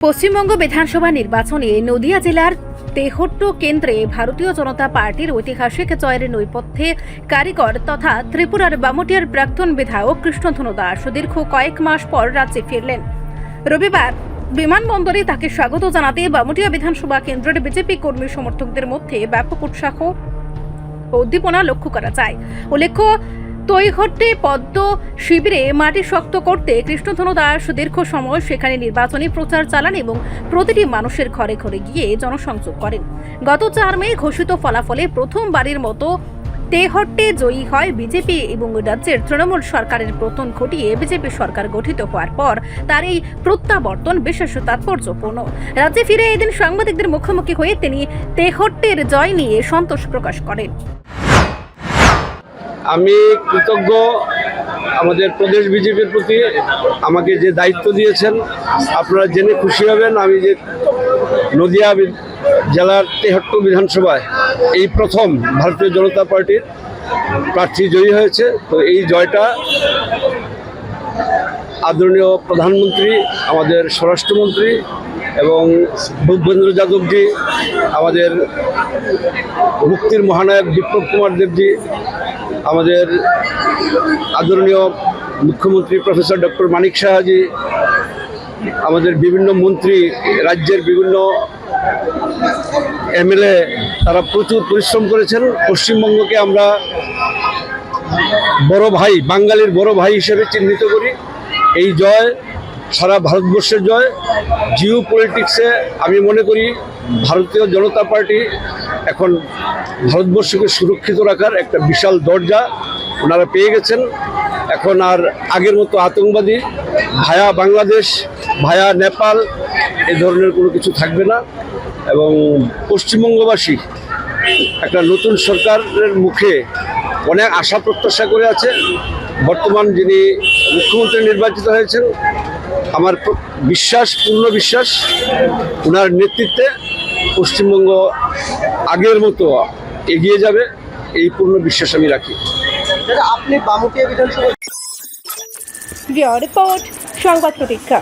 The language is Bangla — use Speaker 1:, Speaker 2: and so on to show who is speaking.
Speaker 1: পশ্চিমবঙ্গ বিধানসভা নির্বাচনে নদিয়া জেলার তেহট্ট কেন্দ্রে ভারতীয় জনতা পার্টির ঐতিহাসিক জয়ের নেপথ্যে কারিগর তথা ত্রিপুরার বামুটিয়ার প্রাক্তন বিধায়ক কৃষ্ণধনু দাস দীর্ঘ কয়েক মাস পর রাজ্যে ফিরলেন। রবিবার বিমানবন্দরে তাকে স্বাগত জানাতে বামুটিয়া বিধানসভা কেন্দ্রের বিজেপি কর্মী সমর্থকদের মধ্যে ব্যাপক উৎসাহ ও উদ্দীপনা লক্ষ্য করা যায়। উল্লেখ্য, তৈহট্টে পদ্ম শিবিরে মাটি শক্ত করতে কৃষ্ণধনু দাস দীর্ঘ সময় সেখানে নির্বাচনী প্রচার চালান এবং প্রতিটি মানুষের ঘরে ঘরে গিয়ে জনসংযোগ করেন। গত 4 মে ঘোষিত ফলাফলে প্রথমবারের মতো তেহট্টে জয়ী হয় বিজেপি এবং রাজ্যের তৃণমূল সরকারের পতন ঘটিয়ে বিজেপি সরকার গঠিত হওয়ার পর তার এই প্রত্যাবর্তন বিশেষ তাৎপর্যপূর্ণ। রাজ্যে ফিরে এদিন সাংবাদিকদের মুখোমুখি হয়ে তিনি তেহট্টের জয় নিয়ে সন্তোষ প্রকাশ করেন।
Speaker 2: আমি কৃতজ্ঞ আমাদের প্রদেশ বিজেপির প্রতি, আমাকে যে দায়িত্ব দিয়েছেন। আপনারা জেনে খুশি হবেন, আমি যে নদিয়া জেলার তেহট্ট বিধানসভায় এই প্রথম ভারতীয় জনতা পার্টির প্রার্থী জয়ী হয়েছে। তো এই জয়টা আদরণীয় প্রধানমন্ত্রী, আমাদের স্বরাষ্ট্রমন্ত্রী এবং ভূপেন্দ্র যাদবজি, আমাদের মুক্তির মহানায়ক বিপ্লব কুমার দেবজি, আমাদের আদরণীয় মুখ্যমন্ত্রী প্রফেসর ডক্টর মানিক সাহাজি, আমাদের বিভিন্ন মন্ত্রী, রাজ্যের বিভিন্ন এমএলএ, তারা প্রচুর পরিশ্রম করেছেন। পশ্চিমবঙ্গকে আমরা বড় ভাই, বাঙালির বড় ভাই হিসেবে চিহ্নিত করি। এই জয় সারা ভারতবর্ষের জয়। জিও পলিটিক্সে আমি মনে করি ভারতীয় জনতা পার্টি এখন ভারতবর্ষকে সুরক্ষিত রাখার একটা বিশাল দরজা ওনারা পেয়ে গেছেন। এখন আর আগের মতো আতঙ্কবাদী ভায়া বাংলাদেশ, ভায়া নেপাল এ ধরনের কোনো কিছু থাকবে না। এবং পশ্চিমবঙ্গবাসী একটা নতুন সরকারের মুখে অনেক আশা প্রত্যাশা করে আছে। বর্তমান যিনি মুখ্যমন্ত্রী নির্বাচিত হয়েছেন, আমার বিশ্বাস, পূর্ণ বিশ্বাস, ওনার নেতৃত্বে পশ্চিমবঙ্গ আগের মতো এগিয়ে যাবে, এই পূর্ণ বিশ্বাস আমি রাখি।
Speaker 3: আপনি বামুটিয়া বিধানসভা
Speaker 1: রিপোর্ট সংবাদ প্রতীক্ষা।